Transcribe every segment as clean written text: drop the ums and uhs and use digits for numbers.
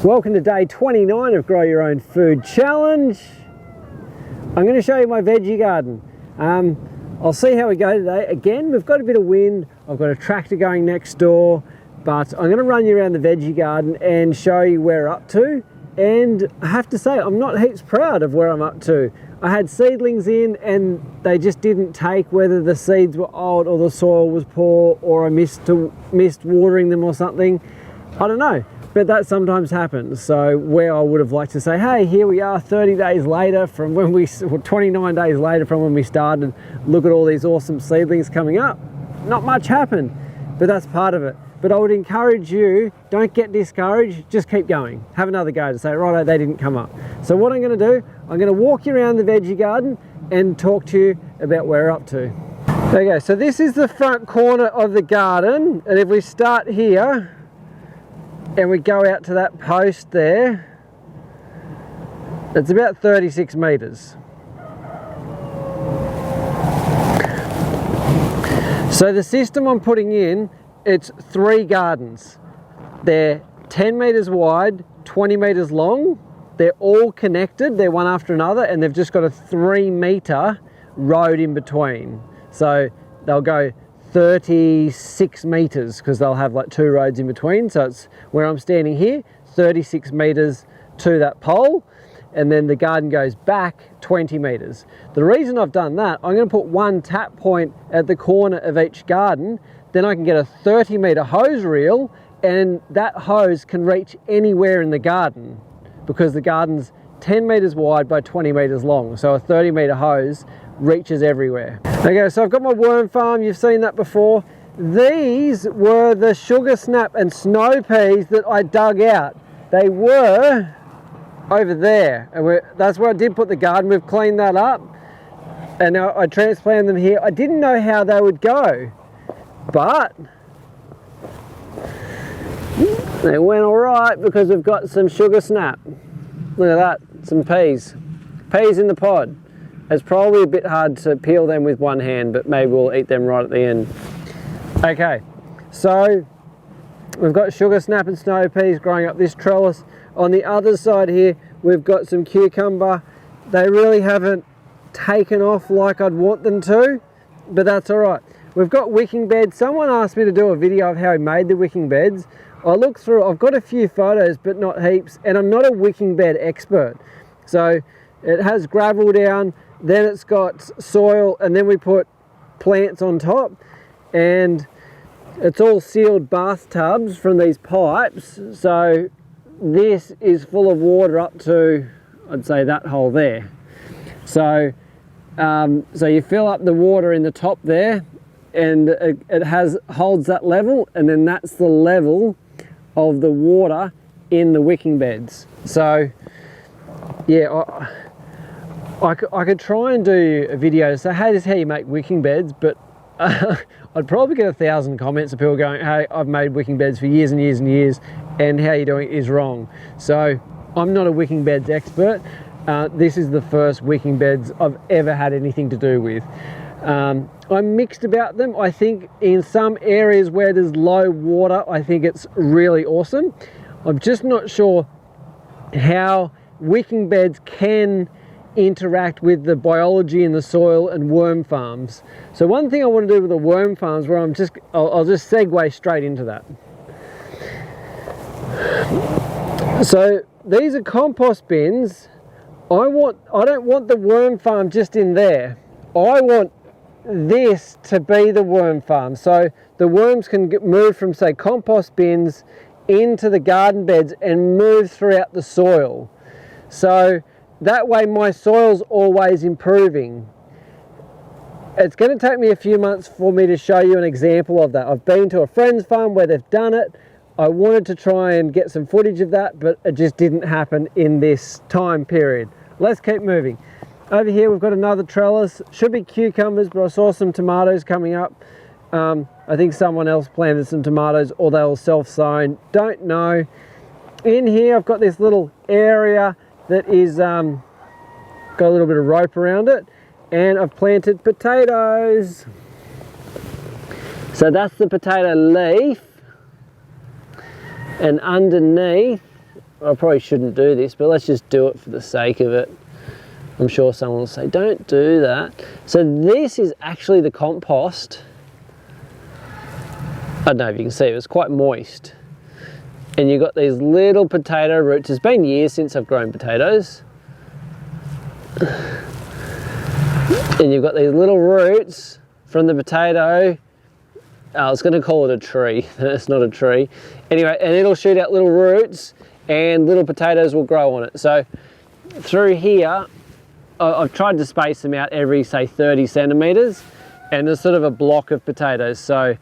Welcome to day 29 of Grow Your Own Food Challenge. I'm going to show you my veggie garden. I'll see how we go today. Again, we've got a bit of wind. I've got a tractor going next door, but I'm going to run you around the veggie garden and show you where we're up to. And I have to say, I'm not heaps proud of where I'm up to. I had seedlings in and they just didn't take, whether the seeds were old or the soil was poor or I missed watering them or something. I don't know. But that sometimes happens. So where I would have liked to say, hey, here we are 30 days later from when we, or 29 days later from when we started, look at all these awesome seedlings coming up. Not much happened, but that's part of it. But I would encourage you, don't get discouraged, just keep going. Have another go to say, righto, they didn't come up. So what I'm gonna do, I'm gonna walk you around the veggie garden and talk to you about where we're up to. Okay, so this is the front corner of the garden. And if we start here, and we go out to that post there, it's about 36 meters. So the system I'm putting in, it's 3 gardens. They're 10 meters wide, 20 meters long. They're all connected, they're one after another, and they've just got a 3-meter road in between. So they'll go 36 meters because they'll have like 2 roads in between. So it's where I'm standing here, 36 meters to that pole, and then the garden goes back 20 meters. The reason I've done that, I'm going to put 1 tap point at the corner of each garden. Then I can get a 30-meter hose reel, and that hose can reach anywhere in the garden because the garden's 10 meters wide by 20 meters long. So a 30-meter hose reaches everywhere. Okay, so I've got my worm farm. You've seen that before. These were the sugar snap and snow peas that I dug out. They were over there, and that's where I did put the garden. We've cleaned that up, and now I transplanted them here. I didn't know how they would go, but they went all right because we've got some sugar snap. Look at that, some peas. Peas in the pod. It's probably a bit hard to peel them with one hand, but maybe we'll eat them right at the end. Okay, so we've got sugar snap and snow peas growing up this trellis. On the other side here, we've got some cucumber. They really haven't taken off like I'd want them to, but that's all right. We've got wicking beds. Someone asked me to do a video of how he made the wicking beds. I looked through, I've got a few photos, but not heaps, and I'm not a wicking bed expert. So it has gravel down, then it's got soil, and then we put plants on top, and it's all sealed bathtubs from these pipes. So this is full of water up to, I'd say, that hole there. So so you fill up the water in the top there, and it holds that level, and then that's the level of the water in the wicking beds. So yeah, I could try and do a video to say, hey, this is how you make wicking beds, but I'd probably get 1,000 comments of people going, hey, I've made wicking beds for years and years and years, and how you're doing it is wrong. So I'm not a wicking beds expert. This is the first wicking beds I've ever had anything to do with. I'm mixed about them. I think in some areas where there's low water, I think it's really awesome. I'm just not sure how wicking beds can interact with the biology in the soil and worm farms. So one thing I want to do with the worm farms, where I'll just segue straight into that. So these are compost bins. I don't want the worm farm just in there. I want this to be the worm farm. So the worms can move from, say, compost bins into the garden beds and move throughout the soil. So that way my soil's always improving. It's going to take me a few months for me to show you an example of that. I've been to a friend's farm where they've done it. I wanted to try and get some footage of that, but it just didn't happen in this time period. Let's keep moving. Over here we've got another trellis. Should be cucumbers, but I saw some tomatoes coming up. I think someone else planted some tomatoes, or they were self-sown. Don't know. In here I've got this little area that is got a little bit of rope around it, and I've planted potatoes. So that's the potato leaf, and underneath I probably shouldn't do this, but let's just do it for the sake of it. I'm sure someone will say, don't do that. So this is actually the compost. I don't know if you can see, it was quite moist. And you've got these little potato roots. It's been years since I've grown potatoes. And you've got these little roots from the potato. I was going to call it a tree. It's not a tree. Anyway, and it'll shoot out little roots and little potatoes will grow on it. So through here, I've tried to space them out every, say, 30 centimetres, and there's sort of a block of potatoes. So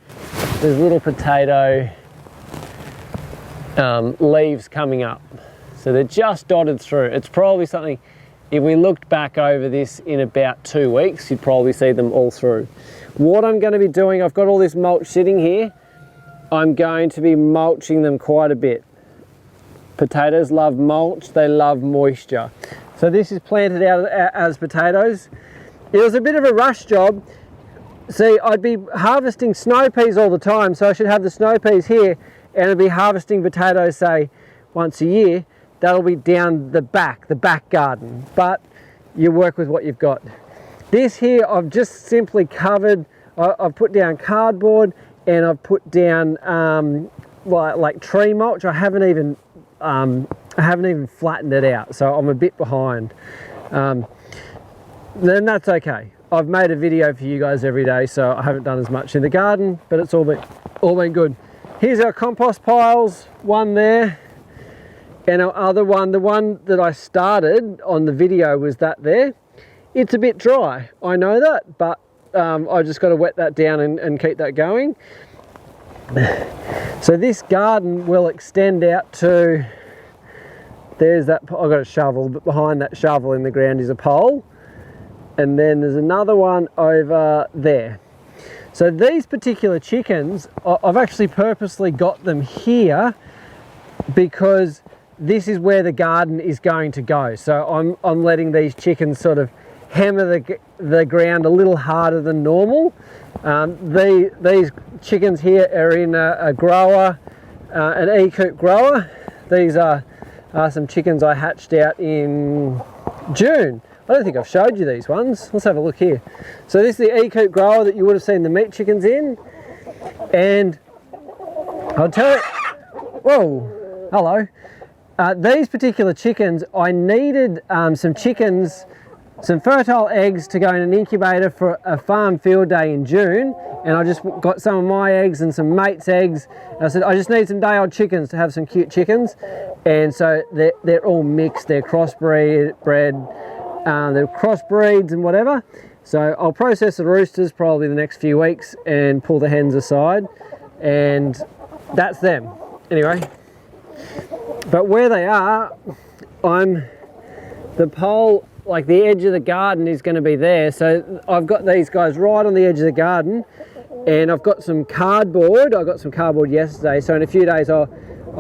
there's little potato leaves coming up. So they're just dotted through. It's probably something, if we looked back over this in about 2 weeks, you'd probably see them all through. What I'm going to be doing, I've got all this mulch sitting here. I'm going to be mulching them quite a bit. Potatoes love mulch, they love moisture. So this is planted out as potatoes. It was a bit of a rush job. See, I'd be harvesting snow peas all the time, so I should have the snow peas here, and I'd be harvesting potatoes, say, once a year. That'll be down the back garden, but you work with what you've got. This here, I've just simply covered, I've put down cardboard, and I've put down like tree mulch. I haven't even flattened it out, so I'm a bit behind. Then that's okay. I've made a video for you guys every day, so I haven't done as much in the garden, but it's all been good. Here's our compost piles, one there, and our other one, the one that I started on the video was that there. It's a bit dry, I know that, but I just got to wet that down and keep that going. So this garden will extend out to, there's that, I've got a shovel, but behind that shovel in the ground is a pole. And then there's another one over there. So these particular chickens, I've actually purposely got them here because this is where the garden is going to go. So I'm letting these chickens sort of hammer the ground a little harder than normal. These chickens here are in a grower, an e-coop grower. These are some chickens I hatched out in June. I don't think I've showed you these ones. Let's have a look here. So this is the e-coop grower that you would have seen the meat chickens in. And I'll tell you, whoa, hello. These particular chickens, I needed some chickens, some fertile eggs to go in an incubator for a farm field day in June. And I just got some of my eggs and some mates' eggs. And I said, I just need some day-old chickens to have some cute chickens. And so they're all mixed, they're crossbred, they're crossbreeds and whatever. So I'll process the roosters probably the next few weeks and pull the hens aside, and that's them. Anyway, but where they are, the pole, like the edge of the garden is going to be there. So I've got these guys right on the edge of the garden, and I've got some cardboard. I got some cardboard yesterday, so in a few days I'll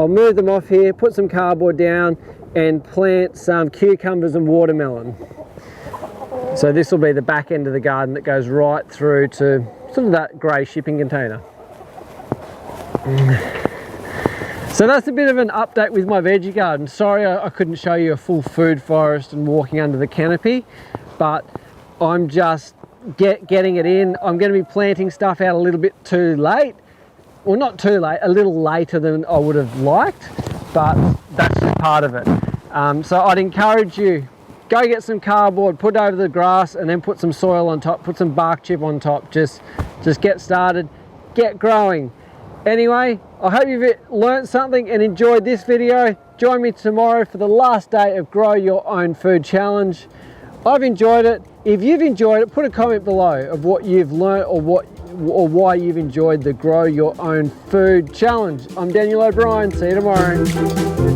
move them off here, put some cardboard down, and plant some cucumbers and watermelon. So this will be the back end of the garden that goes right through to sort of that grey shipping container. So that's a bit of an update with my veggie garden. Sorry I couldn't show you a full food forest and walking under the canopy, but I'm just getting it in. I'm going to be planting stuff out a little bit too late. Well, not too late, a little later than I would have liked, but that's just part of it. So I'd encourage you, go get some cardboard, put it over the grass, and then put some soil on top, put some bark chip on top. Just get started, get growing. Anyway, I hope you've learned something and enjoyed this video. Join me tomorrow for the last day of Grow Your Own Food Challenge. I've enjoyed it. If you've enjoyed it, put a comment below of what you've learned or why you've enjoyed the Grow Your Own Food Challenge. I'm Daniel O'Brien. See you tomorrow.